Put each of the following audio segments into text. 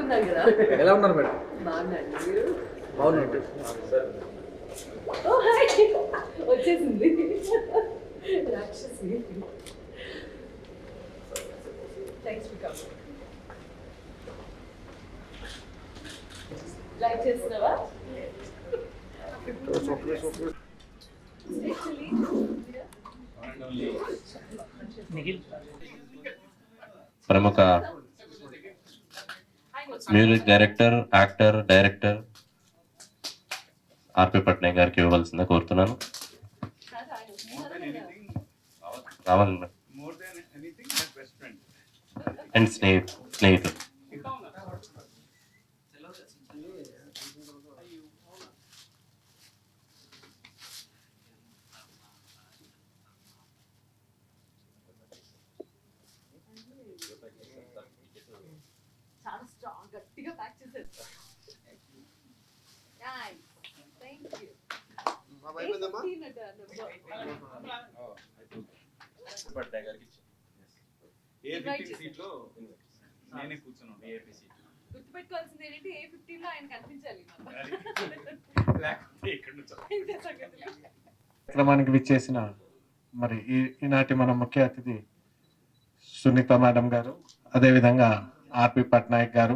బాగున్నారు కదా? ఎలా ఉన్నారు మేడం? బాగున్నాను. మీరు? బాగున్నారు. ఓ హాయ్, వచ్చేసింది రాక్షసి. Thanks for coming. లైక్ చేస్తున్నావా? ప్రముఖ మ్యూజిక్ డైరెక్టర్, యాక్టర్, డైరెక్టర్ ఆర్పి పట్నాయక్ గారికి ఇవ్వవలసిందిగా కోరుతున్నాను. రావాలన్నా అండ్ స్నేహితులు. చాలా స్ట్రాంగ్ గట్టిగా ప్యాక్ చేశారు. Nice, thank you. బాబా అయిపోయిందమ్మా. పట్నాయక్ గారికి ఇచ్చాను. A15 సీట్లో నేనే కూర్చున్నాను. A15 సీట్ గుర్తుపెట్టుకోవాల్సింది ఏంటంటే A15 లో ఆయన కనిపించాలి. లేకపోతే ఇక్కడ నుంచి కార్యక్రమానికి విచ్చేసిన మరి ఈనాటి మన ముఖ్య అతిథి సునీత మేడం గారు, అదేవిధంగా ఆర్పి పట్నాయక్ గారు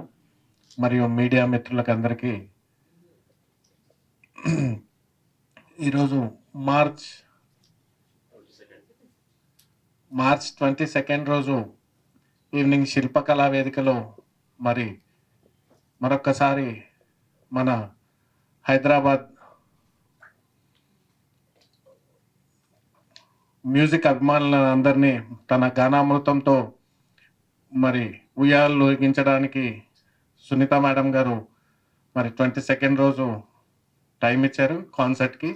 మరియు మీడియా మిత్రులకు అందరికీ ఈరోజు మార్చ్ 22 రోజు ఈవినింగ్ శిల్పకళా వేదికలో మరి మరొక్కసారి మన హైదరాబాద్ మ్యూజిక్ అభిమానులందరినీ తన గానామృతంతో మరి ఉయ్యాలు ఊగించడానికి సునీత మేడం గారు మరి 22 రోజు టైం ఇచ్చారు కాన్సర్ట్కి.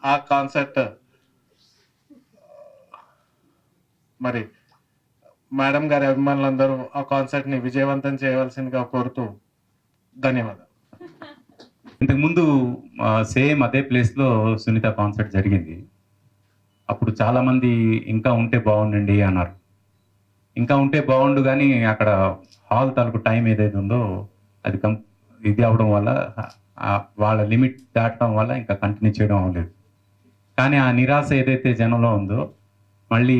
ఆ కాన్సర్ట్ మరి మేడం గారి అభిమానులందరూ ఆ కాన్సర్ట్ని విజయవంతం చేయవలసిందిగా కోరుతూ ధన్యవాదాలు. ఇంతకుముందు సేమ్ అదే ప్లేస్లో సునీత కాన్సర్ట్ జరిగింది. అప్పుడు చాలామంది ఇంకా ఉంటే బాగుండండి అన్నారు. ఇంకా ఉంటే బాగుండు, కానీ అక్కడ హాల్ తాలూకు టైం ఏదైతే ఉందో అది ఇది అవడం వల్ల వాళ్ళ లిమిట్ దాటడం వల్ల ఇంకా కంటిన్యూ చేయడం అవ్వలేదు. కానీ ఆ నిరాశ ఏదైతే జనంలో ఉందో మళ్ళీ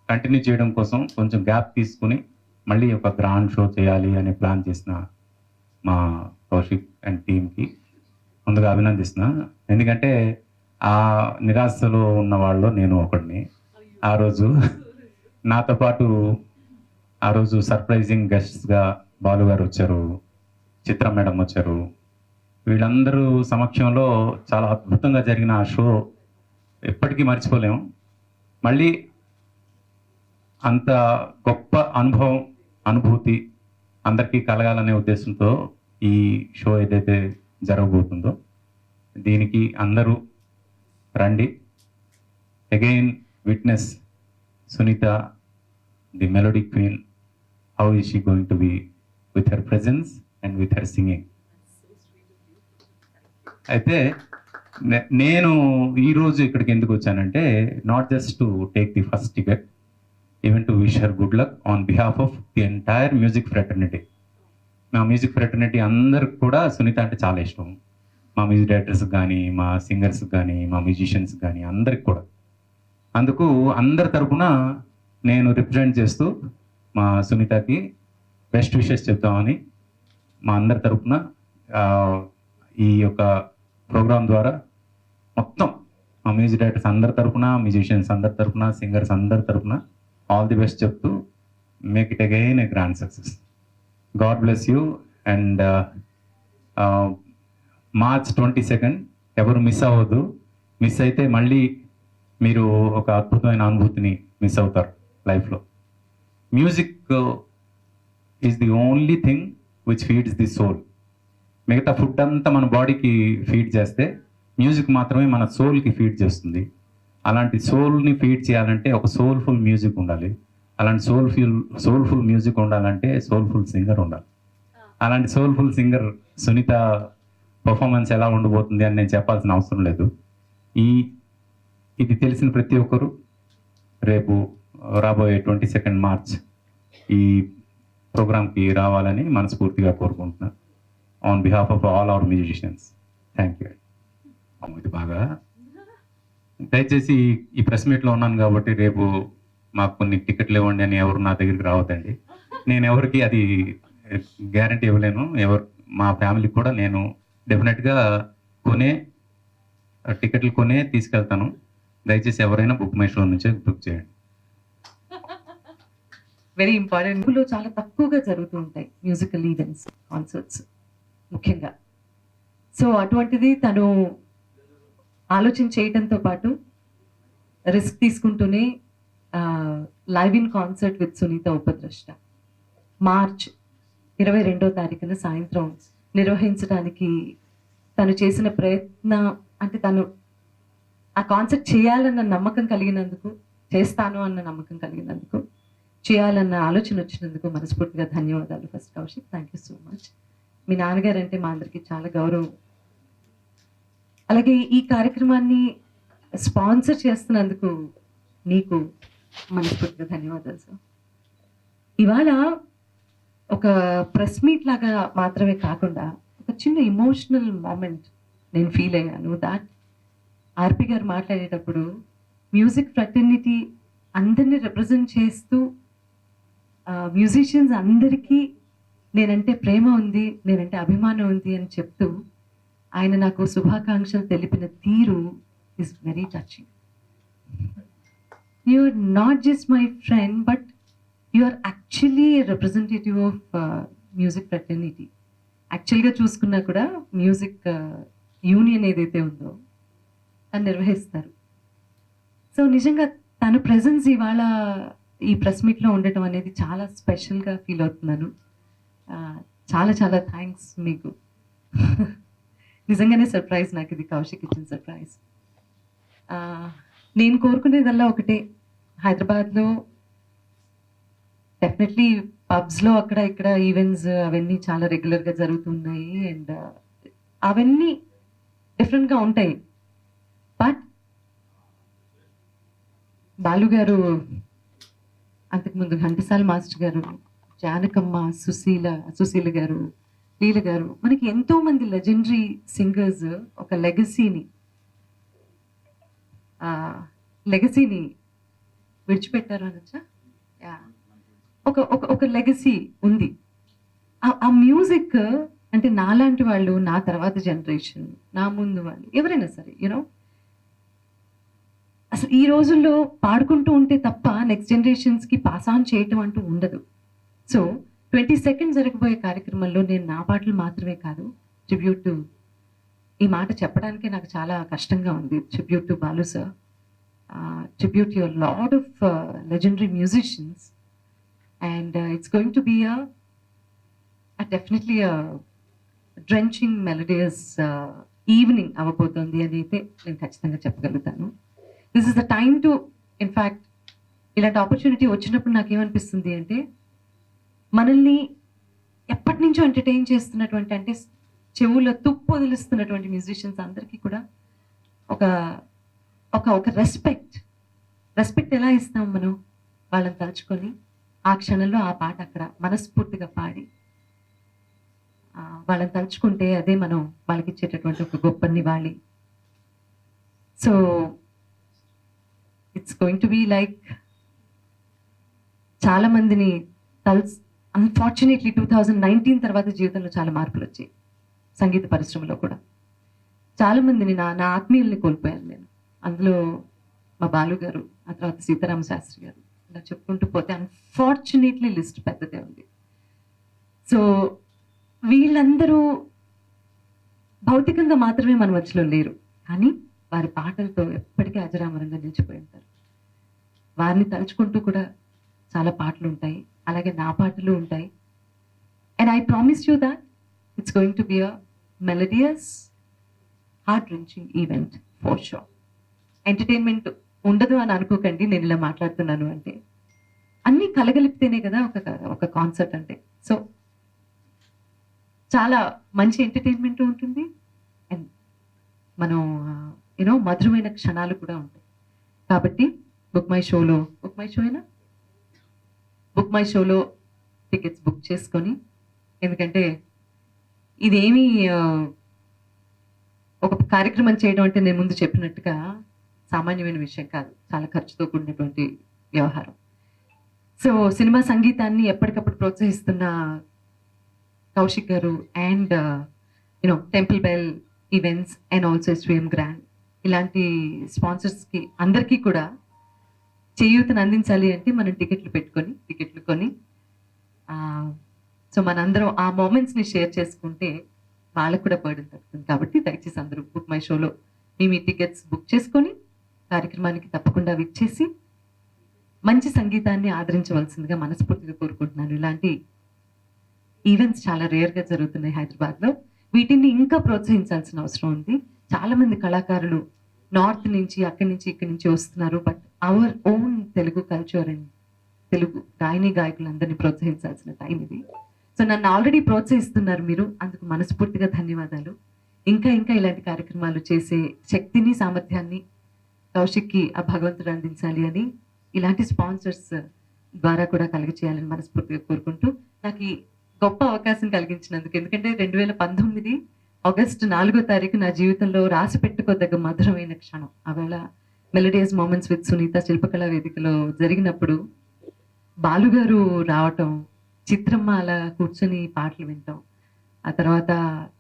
కంటిన్యూ చేయడం కోసం కొంచెం గ్యాప్ తీసుకుని మళ్ళీ ఒక గ్రాండ్ షో చేయాలి అనే ప్లాన్ చేసిన మా కౌశిక్ అండ్ టీమ్కి ముందుగా అభినందిస్తున్నా. ఎందుకంటే ఆ నిరాశలో ఉన్న వాళ్ళు నేను ఒకడిని. ఆ రోజు నాతో పాటు ఆ రోజు సర్ప్రైజింగ్ గెస్ట్స్గా బాలు గారు వచ్చారు, చిత్ర మేడం వచ్చారు. వీళ్ళందరూ సమక్షంలో చాలా అద్భుతంగా జరిగిన ఆ షో ఎప్పటికీ మర్చిపోలేము. మళ్ళీ అంత గొప్ప అనుభూతి అందరికీ కలగాలనే ఉద్దేశంతో ఈ షో ఏదైతే జరగబోతుందో దీనికి అందరూ రండి. Again witness Sunitha, the melody queen, how is she going to be with her presence and with her singing. అయితే నేను ఈరోజు ఇక్కడికి ఎందుకు వచ్చానంటే not just to take the first ticket, even to wish her good luck on behalf of the entire music fraternity. మా music fraternity అందరికి కూడా సునీత అంటే చాలా ఇష్టం. మా మ్యూజిక్ డైరెక్టర్స్కి కానీ, మా సింగర్స్కి కానీ, మా మ్యూజిషియన్స్కి కానీ అందరికి కూడా. అందుకు అందరి తరపున నేను రిప్రజెంట్ చేస్తూ మా సునీతకి బెస్ట్ విషెస్ చెప్తామని మా అందరి తరపున ఈ యొక్క ప్రోగ్రాం ద్వారా మొత్తం మా మ్యూజిక్ డైరెక్టర్స్ అందరి తరపున, మ్యూజిషియన్స్ అందరి తరపున, సింగర్స్ అందరి తరపున ఆల్ ది బెస్ట్ చెప్తూ make it again A grand success. God bless you. And March 22 ఎవరు మిస్ అవ్వద్దు. మిస్ అయితే మళ్ళీ మీరు ఒక అద్భుతమైన అనుభూతిని మిస్ అవుతారు లైఫ్లో. Music is the only thing which feeds the soul. మిగతా ఫుడ్ అంతా మన బాడీకి ఫీడ్ చేస్తే మ్యూజిక్ మాత్రమే మన సోల్కి ఫీడ్ చేస్తుంది. అలాంటి సోల్ని ఫీడ్ చేయాలంటే ఒక సోల్ఫుల్ మ్యూజిక్ ఉండాలి. అలాంటి సోల్ఫుల్ మ్యూజిక్ ఉండాలంటే సోల్ఫుల్ సింగర్ ఉండాలి. అలాంటి సోల్ఫుల్ సింగర్ సునీత పర్ఫార్మెన్స్ ఎలా ఉండబోతుంది అని నేను చెప్పాల్సిన అవసరం లేదు. ఇది తెలిసిన ప్రతి ఒక్కరు రేపు రాబోయే 22 మార్చ్ ఈ ప్రోగ్రామ్కి రావాలని మనస్ఫూర్తిగా కోరుకుంటున్నాను on behalf of all our musicians. Thank you. ఇది బాగా దయచేసి ఈ ప్రెస్ మీట్లో ఉన్నాను కాబట్టి రేపు మాకు కొన్ని టికెట్లు ఇవ్వండి అని ఎవరు నా దగ్గరికి రావద్దండి. నేను ఎవరికి అది గ్యారంటీ ఇవ్వలేను. మా ఫ్యామిలీకి కూడా నేను డెఫినెట్గా టికెట్లు కొనే తీసుకెళ్తాను. దయచేసి ఎవరైనా బుక్ మై షో నుంచే బుక్ చేయండి. Very important. లో చాలా తక్కువగా జరుగుతూ ఉంటాయి మ్యూజికల్ ఈవెంట్స్, కాన్సర్ట్స్ ముఖ్యంగా. సో అటువంటిది తను ఆలోచన చేయడంతో పాటు రిస్క్ తీసుకుంటూనే live in concert with Sunitha Upadrashta March 22వ తారీఖున సాయంత్రం నిర్వహించడానికి తను చేసిన ప్రయత్నం, అంటే తను ఆ కాన్సర్ట్ చేయాలన్న నమ్మకం కలిగినందుకు, చేస్తాను అన్న నమ్మకం కలిగినందుకు, చేయాలన్న ఆలోచన వచ్చినందుకు మనస్ఫూర్తిగా ధన్యవాదాలు. First Kaushik, thank you so much. మీ నాన్నగారు అంటే మా అందరికీ చాలా గౌరవం. అలాగే ఈ కార్యక్రమాన్ని స్పాన్సర్ చేస్తున్నందుకు నీకు మనస్ఫూర్తిగా ధన్యవాదాలు సార్. ఇవాళ ఒక ప్రెస్ మీట్ లాగా మాత్రమే కాకుండా ఒక చిన్న ఇమోషనల్ మూమెంట్ నేను ఫీల్ అయ్యాను. దాట్ ఆర్పి గారు మాట్లాడేటప్పుడు మ్యూజిక్ ఫ్రెటర్నిటీ అందరినీ రిప్రజెంట్ చేస్తూ మ్యూజిషియన్స్ అందరికీ నేనంటే ప్రేమ ఉంది, నేనంటే అభిమానం ఉంది అని చెప్తూ ఆయన నాకు శుభాకాంక్షలు తెలిపిన తీరు is very touching. You are not just my friend, but you are actually representative of music fraternity. యాక్చువల్గా చూసుకున్నా కూడా మ్యూజిక్ యూనియన్ ఏదైతే ఉందో అని నిర్వహిస్తారు. సో నిజంగా తన ప్రెజెన్స్ ఇవాళ ఈ ప్రెస్ మీట్లో ఉండటం అనేది చాలా స్పెషల్గా ఫీల్ అవుతున్నాను. చాలా చాలా థ్యాంక్స్ మీకు. నిజంగానే సర్ప్రైజ్ నాకు ఇది, కౌశిక్ ఇచ్చిన సర్ప్రైజ్. నేను కోరుకునేదల్లా ఒకటే, హైదరాబాద్లో డెఫినెట్లీ పబ్స్లో అక్కడ ఇక్కడ ఈవెంట్స్ అవన్నీ చాలా రెగ్యులర్గా జరుగుతున్నాయి అండ్ అవన్నీ డిఫరెంట్గా ఉంటాయి. బట్ బాలు గారు, అంతకుముందు ఘంటసాల మాస్టర్ గారు, జానకమ్మ, సుశీల గారు, లీల గారు, మనకి ఎంతో మంది లెజెండరీ సింగర్స్ ఒక లెగసీని విడిచిపెట్టారు అనొచ్చా? ఒక లెగసీ ఉంది. ఆ మ్యూజిక్ అంటే నాలాంటి వాళ్ళు, నా తర్వాత జనరేషన్, నా ముందు వాళ్ళు ఎవరైనా సరే యూనో అసలు ఈ రోజుల్లో పాడుకుంటూ ఉంటే తప్ప నెక్స్ట్ జనరేషన్స్కి పాస్ ఆన్ చేయటం అంటూ ఉండదు. సో 22nd జరగబోయే కార్యక్రమంలో నేను నా పాటలు మాత్రమే కాదు, ట్రిబ్యూట్ టు, ఈ మాట చెప్పడానికే నాకు చాలా కష్టంగా ఉంది, tribute to Balu sir, tribute your lot of legendary musicians and it's going to be definitely drenching melodious evening అవ్వబోతోంది అని అయితే నేను ఖచ్చితంగా చెప్పగలుగుతాను. This is the time to, in fact ఇలాంటి ఆపర్చునిటీ వచ్చినప్పుడు నాకేమనిపిస్తుంది అంటే, మనల్ని ఎప్పటి నుంచో ఎంటర్టైన్ చేస్తున్నటువంటి, అంటే చెవుల తుప్పు వదిలిస్తున్నటువంటి మ్యూజిషియన్స్ అందరికీ కూడా ఒక ఒక ఒక రెస్పెక్ట్ ఎలా ఇస్తాం మనం? వాళ్ళని తలుచుకొని ఆ క్షణంలో ఆ పాట అక్కడ మనస్ఫూర్తిగా పాడి వాళ్ళని తలుచుకుంటే అదే మనం వాళ్ళకి ఇచ్చేటటువంటి ఒక గొప్ప నివాళి. So it's going to be like, చాలా మందిని అన్ఫార్చునేట్లీ 2019 తర్వాత జీవితంలో చాలా మార్పులు వచ్చాయి సంగీత పరిశ్రమలో కూడా. చాలా మందిని నా ఆత్మీయుల్ని కోల్పోయాను నేను. అందులో మా బాలు గారు, ఆ తర్వాత సీతారామ శాస్త్రి గారు, ఇలా చెప్పుకుంటూ పోతే అన్ఫార్చునేట్లీ లిస్ట్ పెద్దదే ఉంది. సో వీళ్ళందరూ భౌతికంగా మాత్రమే మన మధ్యలో లేరు, కానీ వారి పాటలతో ఎప్పటికీ అజరామరంగా నిలిచిపోయి ఉంటారు. వారిని తలుచుకుంటూ కూడా చాలా పాటలు ఉంటాయి, అలాగే నా పాటలు ఉంటాయి. And I promise you that it's going to be a melodious, heart wrenching event for sure. Entertainment ఉండదు అని అనుకోకండి నేను ఇలా మాట్లాడుతున్నాను అంటే, అన్నీ కలగలిపితేనే కదా ఒక కాన్సర్ట్ అంటే. సో చాలా మంచి ఎంటర్టైన్మెంట్ ఉంటుంది అండ్ మనం మధురమైన క్షణాలు కూడా ఉంటాయి. కాబట్టి బుక్ మై షోలో టికెట్స్ బుక్ చేసుకొని, ఎందుకంటే ఇదేమీ ఒక కార్యక్రమం చేయడం అంటే నేను ముందు చెప్పినట్టుగా సామాన్యమైన విషయం కాదు, చాలా ఖర్చుతో కూడినటువంటి వ్యవహారం. సో సినిమా సంగీతాన్ని ఎప్పటికప్పుడు ప్రోత్సహిస్తున్న కౌశిక్ గారు and temple bell events and also SVM grand ఇలాంటి స్పాన్సర్స్కి అందరికీ కూడా చేయూతను అందించాలి అంటే మనం టికెట్లు కొని సో మనందరం ఆ మూమెంట్స్ని షేర్ చేసుకుంటే వాళ్ళకు కూడా బర్డెన్ తగ్గుతుంది. కాబట్టి దయచేసి అందరూ బుక్ మై షోలో మీ టికెట్స్ బుక్ చేసుకొని కార్యక్రమానికి తప్పకుండా విచ్చేసి మంచి సంగీతాన్ని ఆదరించవలసిందిగా మనస్ఫూర్తిగా కోరుకుంటున్నాను. ఇలాంటి ఈవెంట్స్ చాలా రేర్గా జరుగుతున్నాయి హైదరాబాద్లో. వీటిని ఇంకా ప్రోత్సహించాల్సిన అవసరం ఉంది. చాలా మంది కళాకారులు నార్త్ నుంచి అక్కడి నుంచి ఇక్కడి నుంచి వస్తున్నారు. But our own Telugu culture and Telugu గాయకులందరినీ ప్రోత్సహించాల్సిన టైం ఇది. సో నన్ను ఆల్రెడీ ప్రోత్సహిస్తున్నారు మీరు, అందుకు మనస్ఫూర్తిగా ధన్యవాదాలు. ఇంకా ఇలాంటి కార్యక్రమాలు చేసే శక్తిని సామర్థ్యాన్ని కౌశిక్కి ఆ భగవంతుడు అందించాలి అని ఇలాంటి స్పాన్సర్స్ ద్వారా కూడా కలిగచేయాలని మనస్ఫూర్తిగా కోరుకుంటూ నాకు ఈ గొప్ప అవకాశం కలిగించినందుకు, ఎందుకంటే 2019 ఆగస్టు 4వ తారీఖు నా జీవితంలో రాసి పెట్టుకోదగ్గ మధురమైన క్షణం. ఆవేళ మెలోడియస్ మూమెంట్స్ విత్ సునీత శిల్పకళా వేదికలో జరిగినప్పుడు బాలుగారు రావటం, చిత్రమ్మ అలా కూర్చొని పాటలు వింటాం, ఆ తర్వాత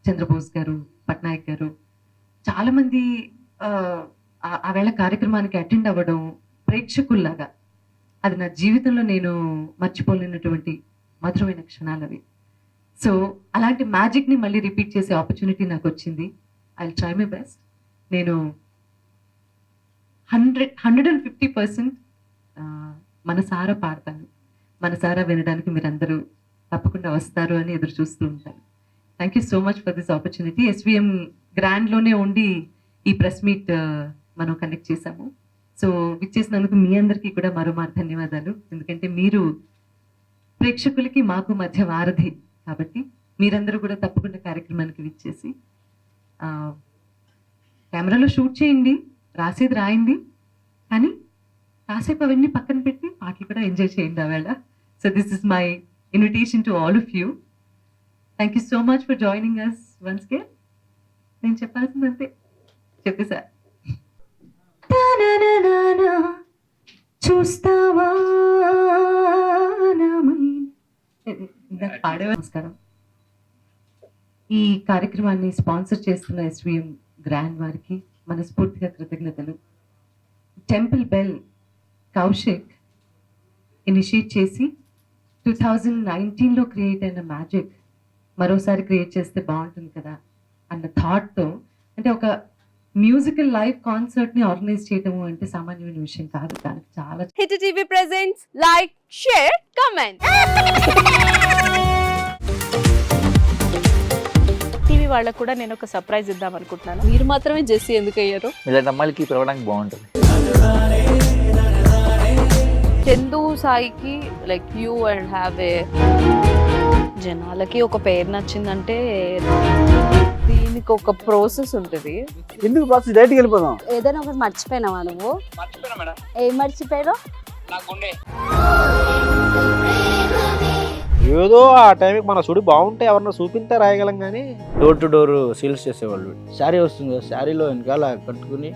చంద్రబోస్ గారు, పట్నాయక్ గారు, చాలామంది ఆవేళ కార్యక్రమానికి అటెండ్ అవ్వడం ప్రేక్షకుల్లాగా, అది నా జీవితంలో నేను మర్చిపోలేనటువంటి మధురమైన క్షణాలు అవి. సో అలాంటి మ్యాజిక్ని మళ్ళీ రిపీట్ చేసే ఆపర్చునిటీ నాకు వచ్చింది. I will try my best. నేను 150% మనసారా పాడతాను, మనసారా వినడానికి మీరందరూ తప్పకుండా వస్తారు అని ఎదురు చూస్తూ ఉంటాను. Thank you so much for this opportunity. SVM గ్రాండ్లోనే ఉండి ఈ ప్రెస్ మీట్ మనం కండక్ట్ చేశాము. సో విచ్చేసినందుకు మీ అందరికీ కూడా మరోమారు ధన్యవాదాలు. ఎందుకంటే మీరు ప్రేక్షకులకి మాకు మధ్య వారధి కాబట్టి మీరందరూ కూడా తప్పకుండా కార్యక్రమానికి విచ్చేసి కెమెరాలో షూట్ చేయండి, రాసేది రాయండి, కానీ కాసేపు అవన్నీ పక్కన పెట్టి పాటలు కూడా ఎంజాయ్ చేయండి ఆవేళ. So this is my invitation to all of you. Thank you so much for joining us once గే. నేను చెప్పాల్సిందంతే చెప్పేసా. చూస్తావా పాడే. నమస్కారం. ఈ కార్యక్రమాన్ని స్పాన్సర్ చేస్తున్న SVM గ్రాండ్ వారికి మనస్ఫూర్తిగా కృతజ్ఞతలు. టెంపుల్ బెల్ కౌశిక్ ఇనిషియేట్ చేసి 2019లో క్రియేట్ అయిన మ్యాజిక్ మరోసారి క్రియేట్ చేస్తే బాగుంటుంది కదా అన్న థాట్తో, అంటే ఒక మ్యూజికల్ లైవ్ కాన్సర్ట్ ని ఆర్గనైజ్ చేయడం అంటే సామాన్యమైన విషయం కాదు. దానికి చాలా hit TV presents like, share, comment. TV వాళ్ళకు కూడా నేను ఒక సర్ప్రైజ్ ఇద్దాం అనుకుంటున్నాను. మీరు మాత్రమే జెస్సీ ఎందుకు అయ్యారు? ఇలాంటి అమ్మాయిలకి పిలవడానికి బాగుంటుంది. చందు సాయికి like you and have a, జనాలకి ఒక పేరు నచ్చిందంటే దీనికి ఒక ప్రాసెస్ ఉంటుంది. ఎందుకు ప్రాసెస్ డైరెక్ట్గా వెళ్ళిపోదాం. ఏదైనా ఒకటి మర్చిపోయినావా నువ్వు? మర్చిపోయినా మేడం. ఏం మర్చిపోయావు? నా గుండె. ఏదో ఆ టైంకి మన సుడి బాగుంటే ఎవరన్నా చూపిస్తే రాయగలం కానీ డోర్ టు డోర్ సేల్స్ చేసేవాళ్ళు. శారీ వస్తుంది, శారీలో వెనకాల కట్టుకుని